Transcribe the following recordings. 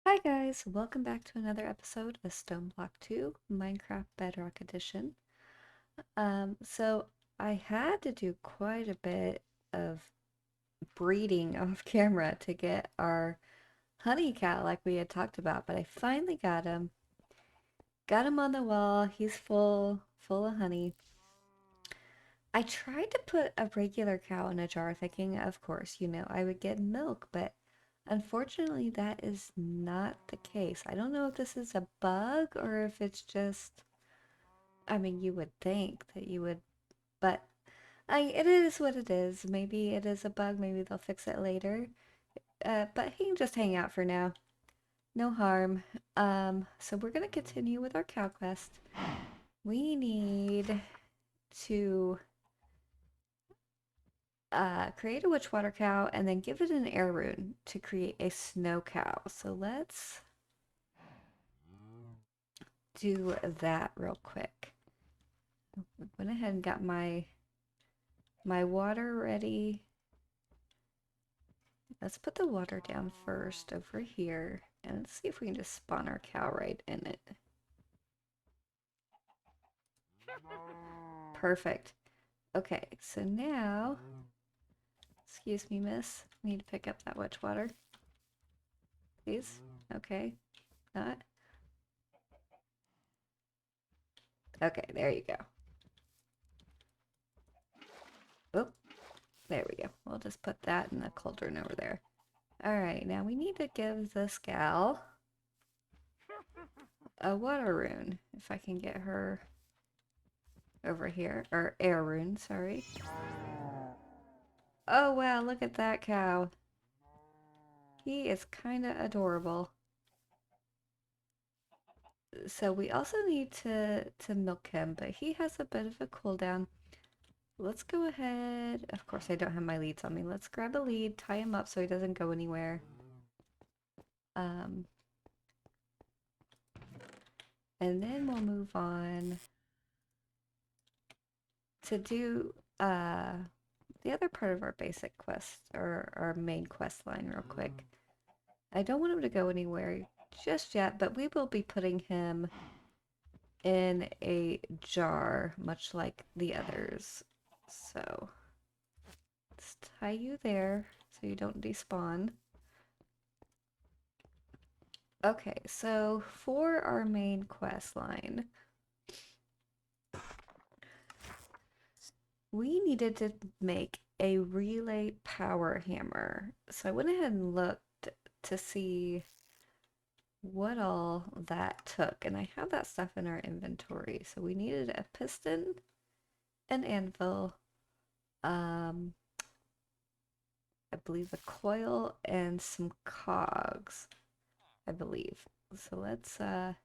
Hi guys, welcome back to another episode of Stoneblock 2, Minecraft Bedrock Edition. So I had to do quite a bit of breeding off camera to get our honey cat like we had talked about, but I finally got him. Got him on the wall. He's full of honey. I tried to put a regular cow in a jar thinking, of course, I would get milk, but unfortunately, that is not the case. I don't know if this is a bug or if it's just, I mean, you would think that you would, but it is what it is. Maybe it is a bug. Maybe they'll fix it later. But he can just hang out for now. No harm. So we're gonna continue with our cow quest. We need to create a witchwater cow and then give it an air rune to create a snow cow. So let's do that real quick. Went ahead and got my water ready. Let's put the water down first over here and let's see if we can just spawn our cow right in it. Perfect. Okay, so now, excuse me, miss. I need to pick up that witch water. Please. Okay. Not. Okay, there you go. Oh, there we go. We'll just put that in the cauldron over there. Alright, now we need to give this gal a water rune. If I can get her over here. Or air rune, sorry. Oh wow, look at that cow. He is kinda adorable. So we also need to milk him, but he has a bit of a cooldown. Let's go ahead. Of course, I don't have my leads on me. Let's grab a lead, tie him up so he doesn't go anywhere. And then we'll move on to do the other part of our basic quest, or our main quest line real quick. I don't want him to go anywhere just yet, but we will be putting him in a jar, much like the others. So let's tie you there so you don't despawn. Okay, so for our main quest line, we needed to make a relay power hammer. So I went ahead and looked to see what all that took, and I have that stuff in our inventory. So we needed a piston, an anvil, I believe a coil, and some cogs, I believe. So let's, I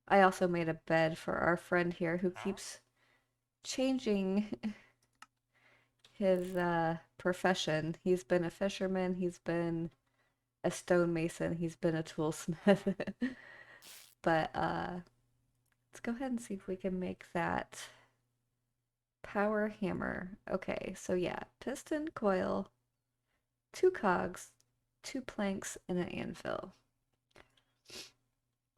also made a bed for our friend here who keeps changing his profession. He's been a fisherman, he's been a stonemason, he's been a toolsmith. But let's go ahead and see if we can make that power hammer. Okay, so yeah, piston, coil, 2 cogs, 2 planks, and an anvil.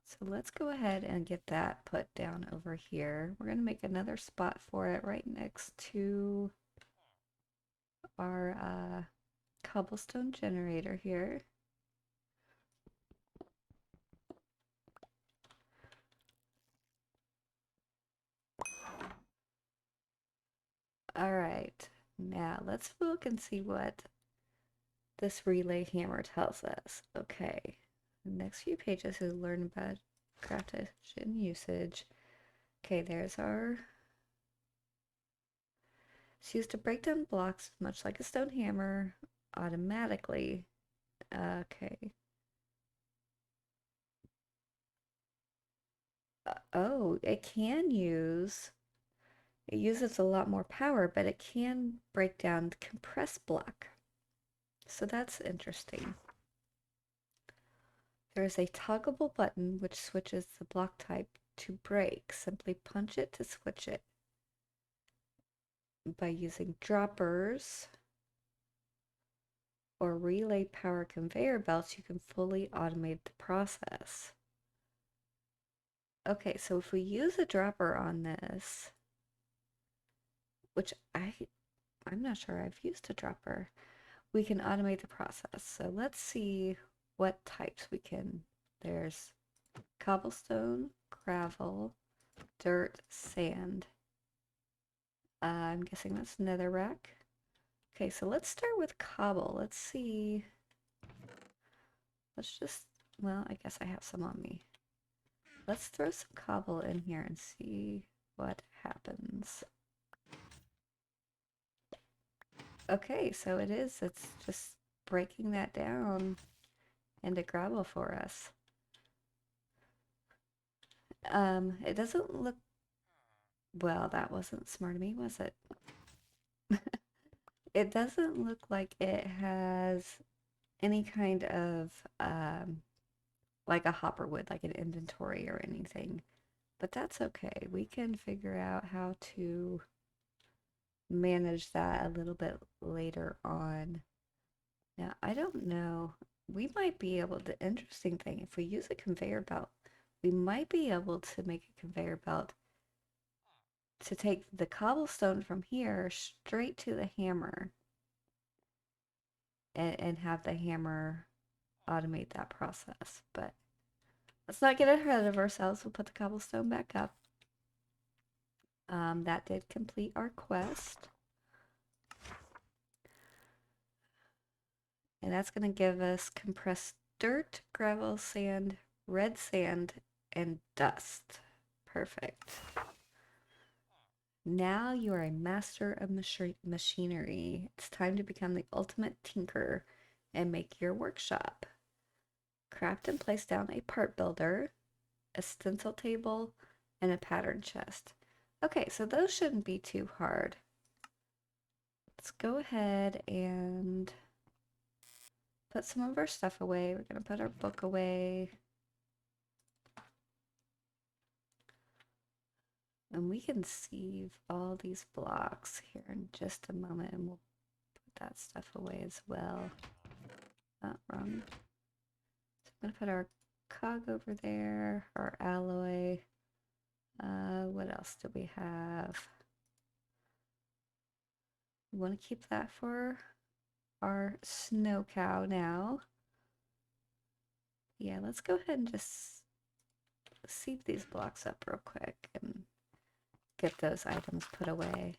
So let's go ahead and get that put down over here. We're going to make another spot for it right next to our cobblestone generator here. Alright, now let's look and see what this relay hammer tells us. Okay, the next few pages is learn about craftation usage. Okay, there's our... It's used to break down blocks much like a stone hammer automatically. Okay. Oh, it uses a lot more power, but it can break down the compressed block. So that's interesting. There is a toggleable button which switches the block type to break. Simply punch it to switch it. By using droppers, or relay power conveyor belts, you can fully automate the process. Okay, so if we use a dropper on this, which I'm not sure I've used a dropper, we can automate the process. So let's see what types we can. There's cobblestone, gravel, dirt, sand. I'm guessing that's netherrack. Okay, so let's start with cobble. Let's see. Let's just, well, I guess I have some on me. Let's throw some cobble in here and see what happens. Okay, so it's just breaking that down into gravel for us. It doesn't look, well, that wasn't smart of me, was it? It doesn't look like it has any kind of, like a hopper would, like an inventory or anything. But that's okay. We can figure out how to manage that a little bit later on. Now, I don't know. We might be able to, interesting thing, if we use a conveyor belt, we might be able to make a conveyor belt to take the cobblestone from here straight to the hammer and have the hammer automate that process. But let's not get ahead of ourselves. We'll put the cobblestone back up. That did complete our quest. And that's going to give us compressed dirt, gravel, sand, red sand, and dust. Perfect. Now you are a master of machinery. It's time to become the ultimate tinker and make your workshop. Craft and place down a part builder, a stencil table, and a pattern chest. Okay, so those shouldn't be too hard. Let's go ahead and put some of our stuff away. We're going to put our book away. And we can sieve all these blocks here in just a moment, and we'll put that stuff away as well. Wrong. So I'm going to put our cog over there, our alloy. What else do we have? We want to keep that for our snow cow now. Yeah, let's go ahead and just sieve these blocks up real quick and get those items put away.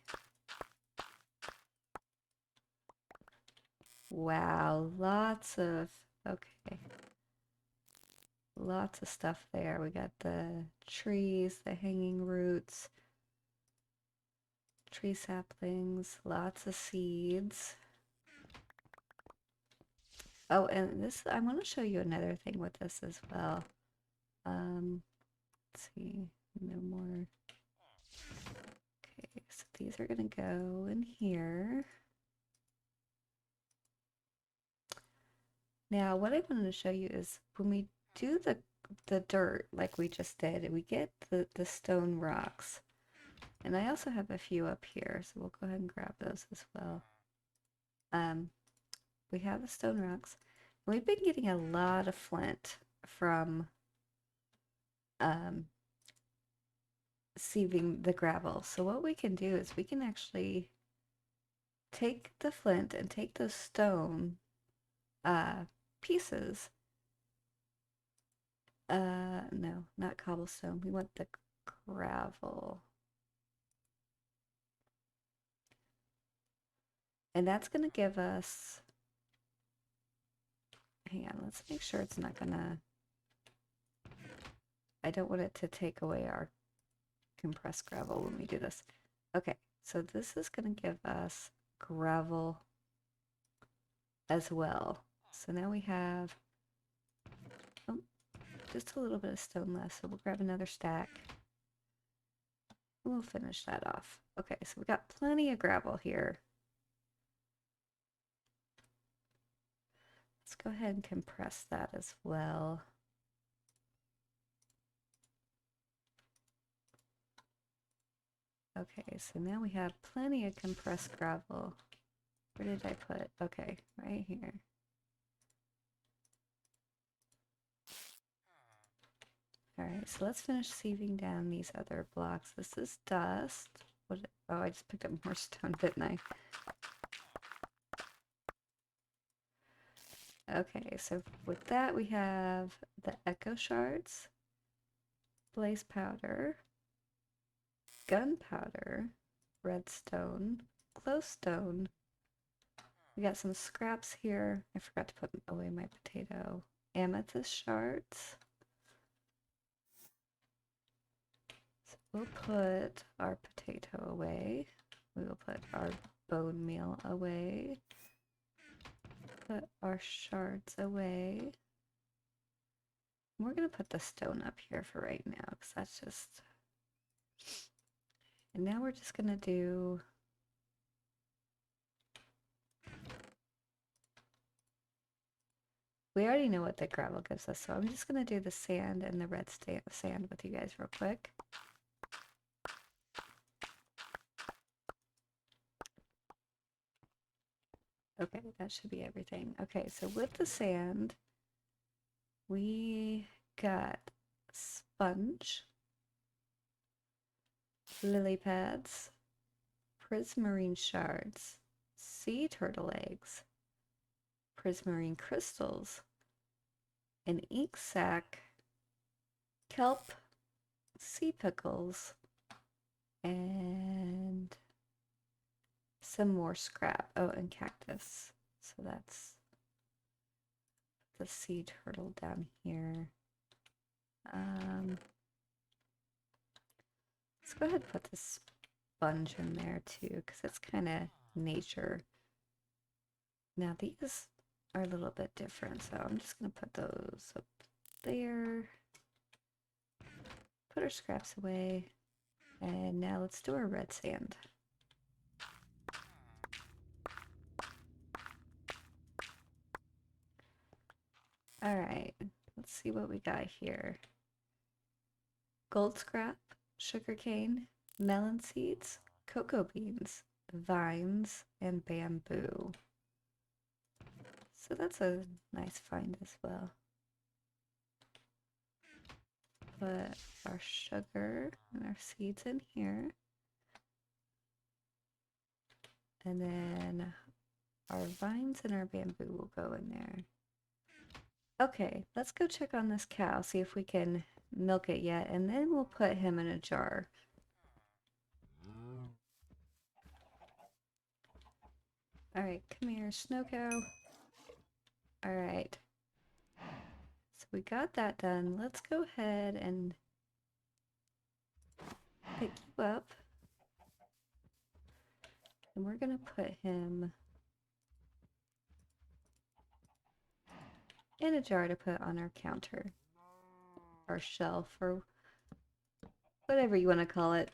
Wow, lots of, okay. Lots of stuff there. We got the trees, the hanging roots, tree saplings, lots of seeds. Oh, and this, I want to show you another thing with this as well. Let's see, no more. Okay, so these are going to go in here. Now, what I wanted to show you is when we do the dirt like we just did, we get the stone rocks. And I also have a few up here, so we'll go ahead and grab those as well. We have the stone rocks. We've been getting a lot of flint from sieving the gravel. So what we can do is we can actually take the flint and take those stone pieces. No, not cobblestone. We want the gravel. And that's going to give us, hang on, let's make sure it's not going to, I don't want it to take away our compressed gravel when we do this. Okay, so this is going to give us gravel as well. So now we have just a little bit of stone left, so we'll grab another stack. We'll finish that off. Okay, so we got plenty of gravel here. Let's go ahead and compress that as well. Okay, so now we have plenty of compressed gravel. Where did I put? Okay, right here. Alright, so let's finish sieving down these other blocks. This is dust. What? Oh, I just picked up more stone, didn't I? Okay, so with that we have the echo shards, blaze powder, gunpowder, redstone, glowstone. We got some scraps here. I forgot to put away my potato. Amethyst shards. So we'll put our potato away. We will put our bone meal away. Put our shards away. We're going to put the stone up here for right now because that's just... And now we're just going to do... We already know what the gravel gives us, so I'm just going to do the sand and the red sand with you guys real quick. Okay, that should be everything. Okay, so with the sand, we got sponge, lily pads, prismarine shards, sea turtle eggs, prismarine crystals, an ink sac, kelp, sea pickles, and some more scrap. Oh, and cactus. So that's the sea turtle down here. Let's go ahead and put this sponge in there too, because it's kind of nature. Now these are a little bit different, so I'm just going to put those up there. Put our scraps away. And now let's do our red sand. Alright, let's see what we got here. Gold scrap, sugarcane, melon seeds, cocoa beans, vines, and bamboo. So that's a nice find as well. Put our sugar and our seeds in here. And then our vines and our bamboo will go in there. Okay, let's go check on this cow, see if we can milk it yet, and then we'll put him in a jar. Alright, come here, snow cow. Alright. So we got that done. Let's go ahead and pick you up. And we're going to put him in a jar to put on our counter. Our shelf, or whatever you want to call it.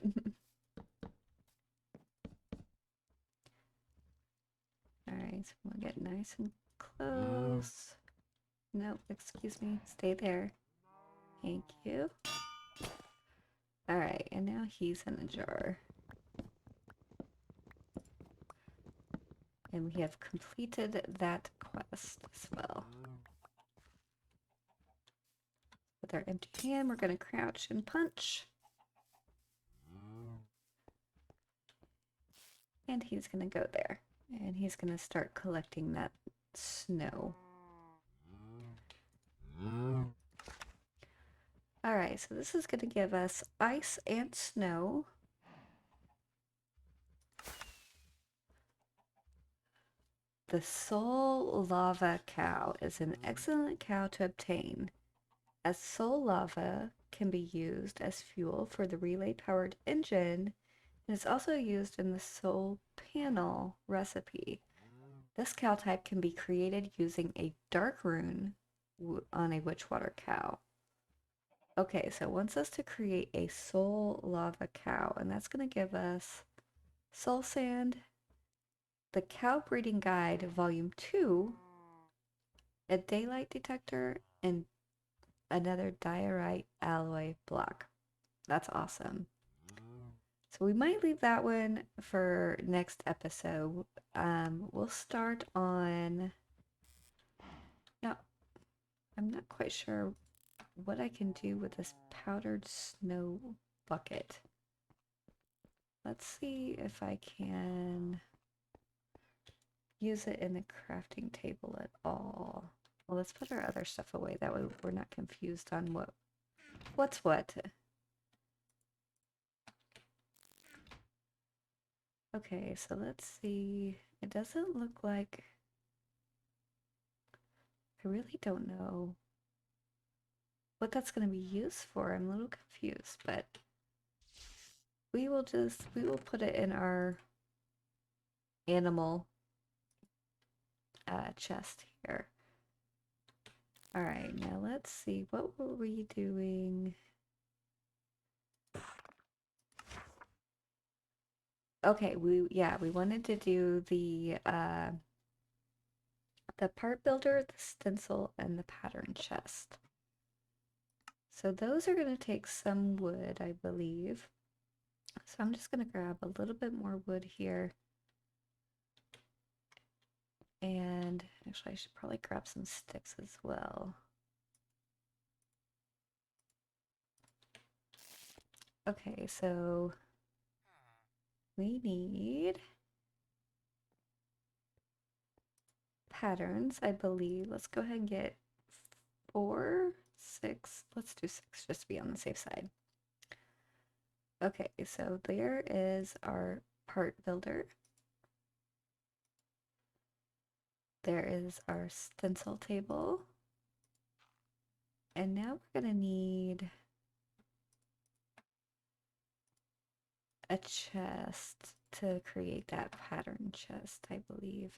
Alright, so we'll get nice and close. No, excuse me. Stay there. Thank you. Alright, and now he's in a jar. And we have completed that quest as well. With our empty hand, we're going to crouch and punch. And he's going to go there. And he's going to start collecting that snow. Alright, so this is going to give us ice and snow. The soul lava cow is an excellent cow to obtain, as soul lava can be used as fuel for the relay-powered engine and is also used in the soul panel recipe. This cow type can be created using a dark rune on a witchwater cow. Okay, so it wants us to create a soul lava cow, and that's going to give us soul sand, the Cow Breeding Guide Volume 2, a daylight detector, and another diorite alloy block. That's awesome. So we might leave that one for next episode. We'll start on... No, I'm not quite sure what I can do with this powdered snow bucket. Let's see if I can use it in the crafting table at all. Well, let's put our other stuff away. That way we're not confused on what's what. Okay, so let's see. It doesn't look like... I really don't know what that's going to be used for. I'm a little confused, but we will put it in our animal chest here. All right, now let's see. What were we doing? Okay, we wanted to do the part builder, the stencil, and the pattern chest. So those are going to take some wood, I believe. So I'm just going to grab a little bit more wood here. And actually, I should probably grab some sticks as well. Okay, so we need patterns, I believe. Let's go ahead and get 4, 6. Let's do 6 just to be on the safe side. Okay, so there is our part builder. There is our stencil table. And now we're going to need a chest to create that pattern chest, I believe.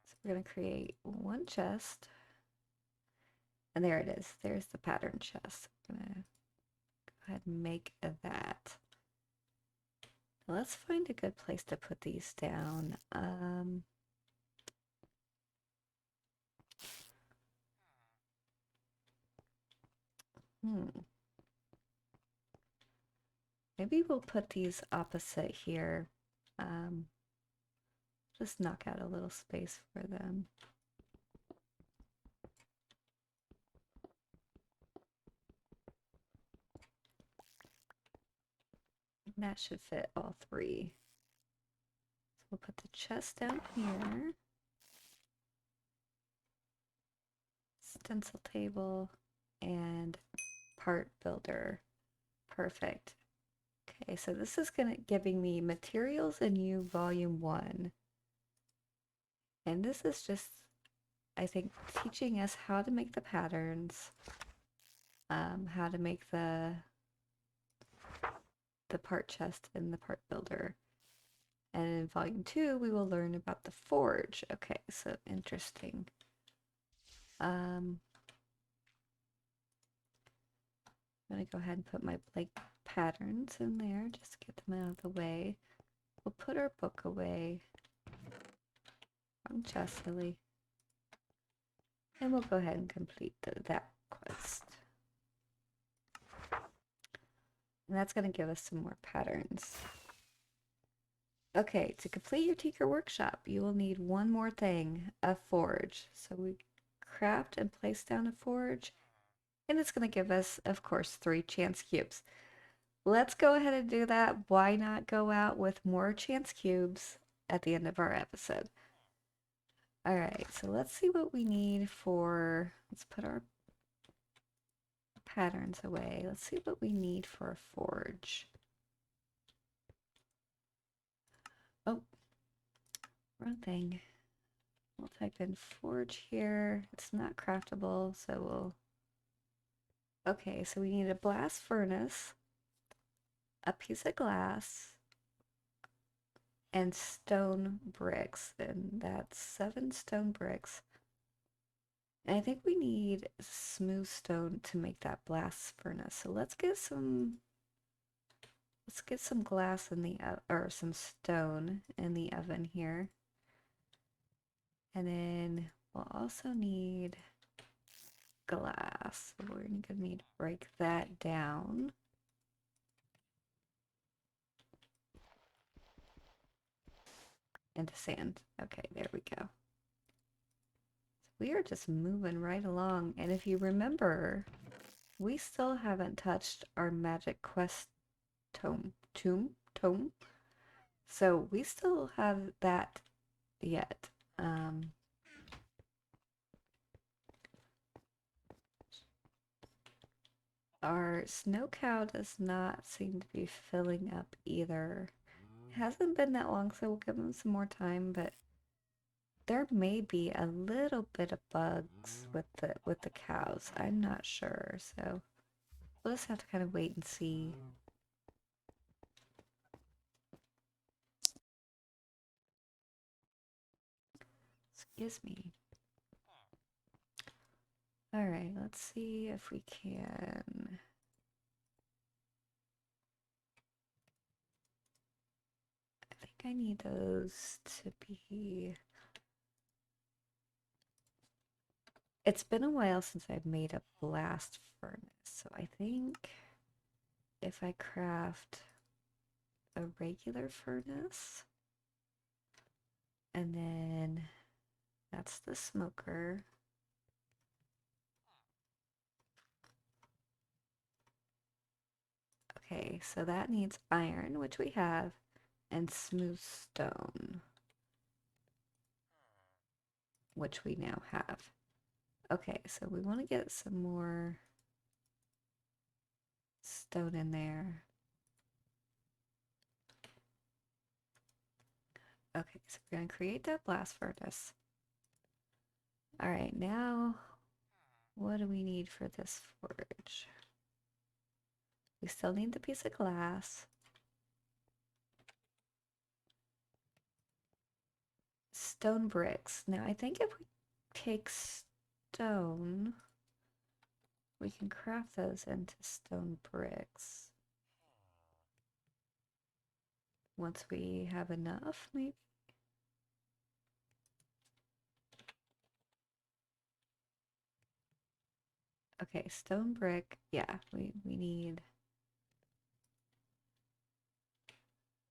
So we're going to create one chest. And there it is. There's the pattern chest. I'm going to go ahead and make that. Now let's find a good place to put these down. Maybe we'll put these opposite here. Just knock out a little space for them. That should fit all 3. So we'll put the chest down here. Stencil table and part builder. Perfect. Okay, so this is giving me materials in you volume 1. And this is just, I think, teaching us how to make the patterns, how to make the part chest and the part builder. And in volume 2, we will learn about the forge. Okay, so interesting. I'm gonna go ahead and put my blank patterns in there, just to get them out of the way. We'll put our book away. Wrong chest, silly. And we'll go ahead and complete that quest. And that's going to give us some more patterns. Okay, to complete your Tinker Workshop, you will need one more thing, a forge. So we craft and place down a forge, and it's going to give us, of course, 3 chance cubes. Let's go ahead and do that. Why not go out with more chance cubes at the end of our episode? All right, so let's see what we need for, let's put our patterns away. Let's see what we need for a forge. Oh, wrong thing. We'll type in forge here. It's not craftable, so we'll... Okay, so we need a blast furnace, a piece of glass, and stone bricks. And that's 7 stone bricks. And I think we need smooth stone to make that blast furnace. So let's get some glass in the or some stone in the oven here. And then we'll also need glass. So we're gonna need to break that down. Into sand. Okay, there we go. So we are just moving right along. And if you remember, we still haven't touched our magic quest tome. So we still have that yet. Our snow cow does not seem to be filling up either. It hasn't been that long, so we'll give them some more time, but there may be a little bit of bugs with the cows. I'm not sure, so we'll just have to kind of wait and see. Excuse me. All right, let's see if we can. I think I need those to be. It's been a while since I've made a blast furnace, so I think if I craft a regular furnace, and then that's the smoker. Okay, so that needs iron, which we have, and smooth stone, which we now have. Okay, so we want to get some more stone in there. Okay, so we're going to create that blast furnace. All right, now what do we need for this forge? We still need the piece of glass. Stone bricks. Now, I think if we take stone, we can craft those into stone bricks. Once we have enough, maybe? Okay, stone brick. Yeah, we need.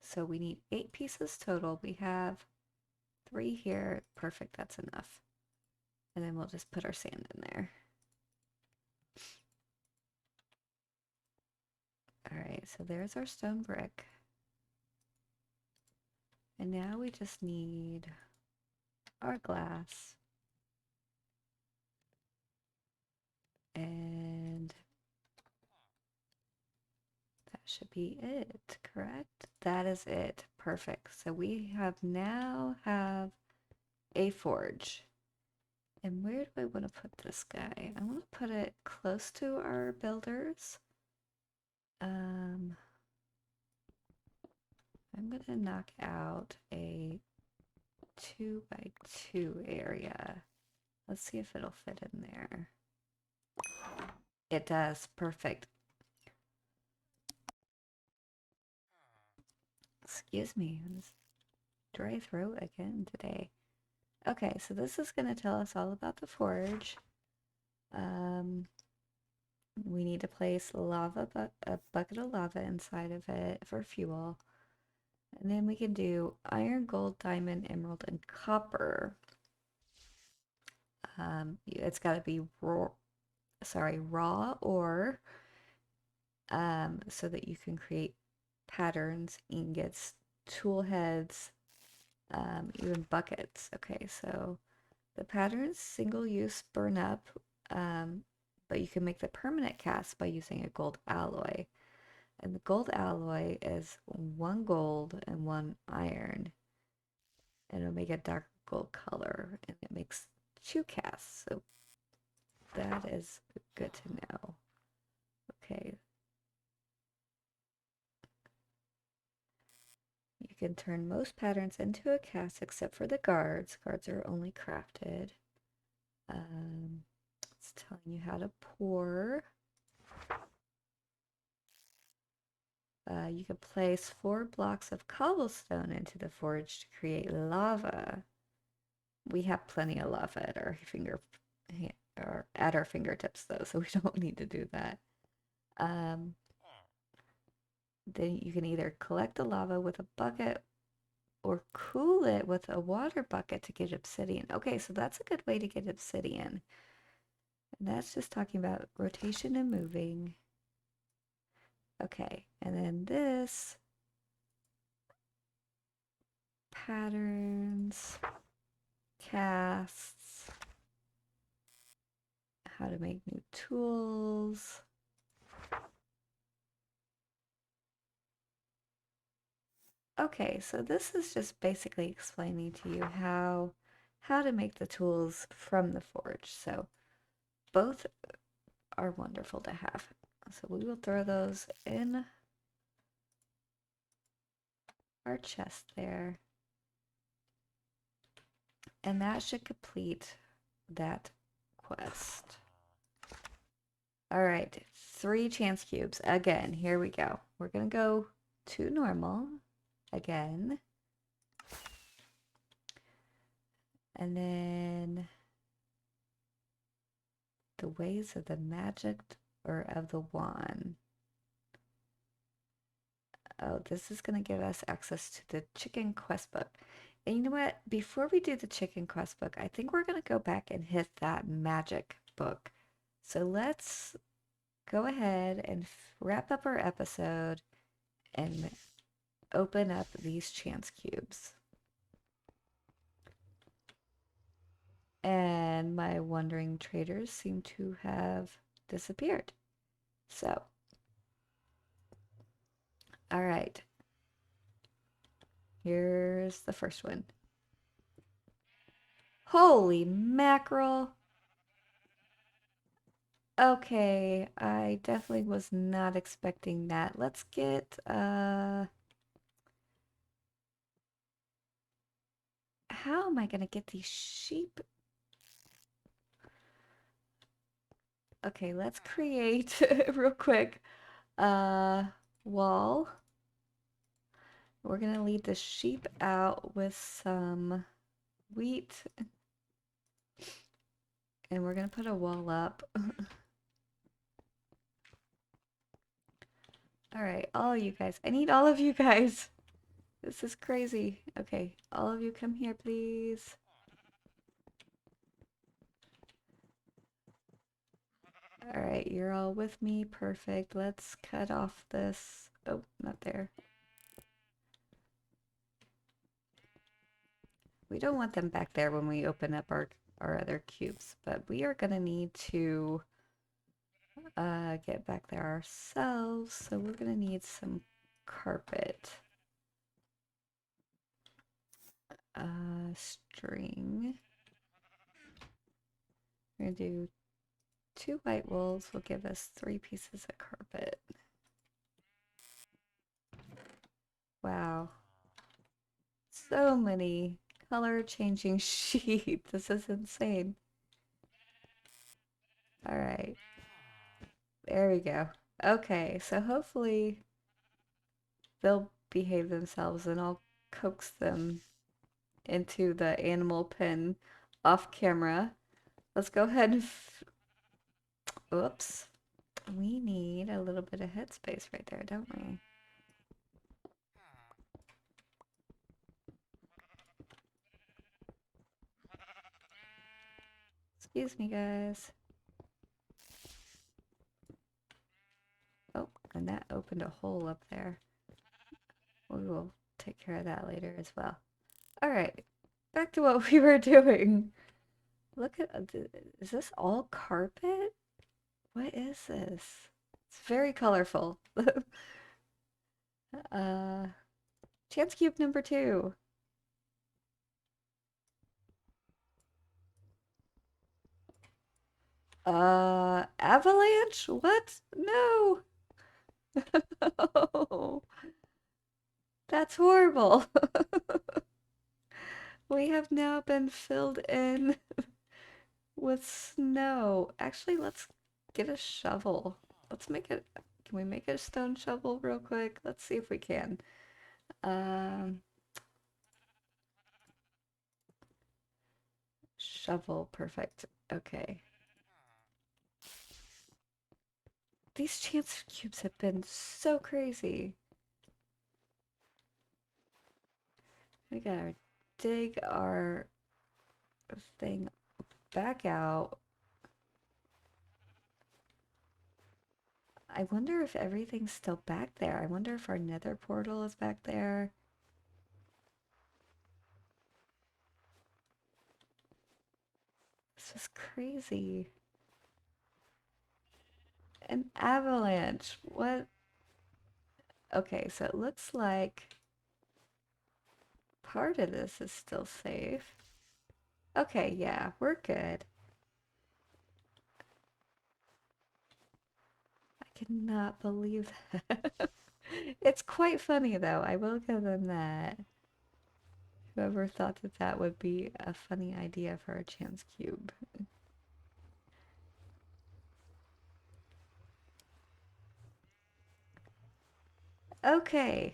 So we need 8 pieces total. We have 3 here. Perfect, that's enough. And then we'll just put our sand in there. All right, so there's our stone brick. And now we just need our glass. And that should be it, correct? That is it. Perfect. So we now have a forge. And where do I want to put this guy? I want to put it close to our builders. I'm going to knock out a 2x2 area. Let's see if it'll fit in there. It does. Perfect. Excuse me. This dry throat again today. Okay, so this is going to tell us all about the forge. We need to place a bucket of lava inside of it for fuel. And then we can do iron, gold, diamond, emerald, and copper. It's got to be raw ore, so that you can create patterns, ingots, tool heads, even buckets. Okay, so the patterns single use burn up, but you can make the permanent cast by using a gold alloy. And the gold alloy is 1 gold and 1 iron. And it'll make a dark gold color, and it makes 2 casts. So that is good to know. Okay. You can turn most patterns into a cast except for the guards. Guards are only crafted. It's telling you how to pour. You can place 4 blocks of cobblestone into the forge to create lava. We have plenty of lava at our fingertips though, so we don't need to do that. Then you can either collect the lava with a bucket or cool it with a water bucket to get obsidian. Okay, so that's a good way to get obsidian. And that's just talking about rotation and moving. Okay, and then this patterns, casts, how to make new tools. Okay, so this is just basically explaining to you how to make the tools from the forge. So both are wonderful to have. So we will throw those in our chest there. And that should complete that quest. All right, 3 chance cubes. Again, here we go. We're going to go to normal again. And then the ways of the magic or of the wand. Oh, this is going to give us access to the chicken quest book. And you know what? Before we do the chicken quest book, I think we're going to go back and hit that magic book. So let's go ahead and wrap up our episode and open up these chance cubes. And my wandering traders seem to have disappeared. So, all right. Here's the first one. Holy mackerel. Okay, I definitely was not expecting that. Let's get, how am I gonna get these sheep? Okay, let's create, real quick, wall. We're gonna lead the sheep out with some wheat. And we're gonna put a wall up. All right, all you guys. I need all of you guys. This is crazy. Okay, all of you come here, please. All right, you're all with me. Perfect. Let's cut off this. Oh, not there. We don't want them back there when we open up our other cubes, but we are gonna need to get back there ourselves. So we're gonna need some carpet. String. We're gonna do 2 white wools will give us 3 pieces of carpet. Wow. So many color changing sheep. This is insane. All right. There we go. Okay, so hopefully they'll behave themselves and I'll coax them into the animal pen off camera. Let's go ahead and oops. We need a little bit of headspace right there, don't we? Excuse me, guys. Oh, and that opened a hole up there. We will take care of that later as well. All right, back to what we were doing. Look at, is this all carpet? What is this? It's very colorful. uh, Chance cube number 2. Avalanche? What? No. Oh, that's horrible. We have now been filled in with snow. Actually, let's get a shovel. Let's make it. Can we make it a stone shovel real quick? Let's see if we can. Shovel, perfect. Okay. These chance cubes have been so crazy. We gotta dig our thing back out. I wonder if everything's still back there. I wonder if our nether portal is back there. This is crazy. An avalanche. What? Okay, so it looks like part of this is still safe. Okay, yeah, we're good. I cannot believe that. It's quite funny though, I will give them that. Whoever thought that that would be a funny idea for a chance cube. Okay,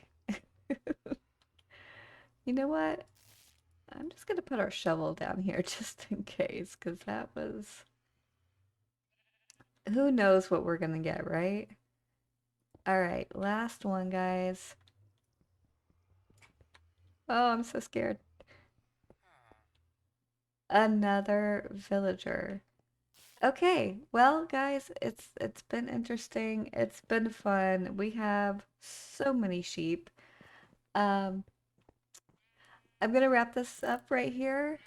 you know what? I'm just gonna put our shovel down here just in case, because that was... Who knows what we're gonna get, right? Alright, last one, guys. Oh, I'm so scared. Another villager. Okay, well, guys, it's been interesting. It's been fun. We have so many sheep. Um, I'm gonna wrap this up right here,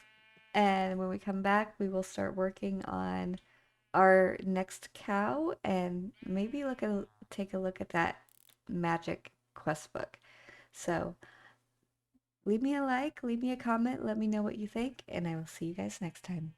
and when we come back, we will start working on our next cow and maybe take a look at that magic quest book. So, leave me a like, leave me a comment, let me know what you think, and I will see you guys next time.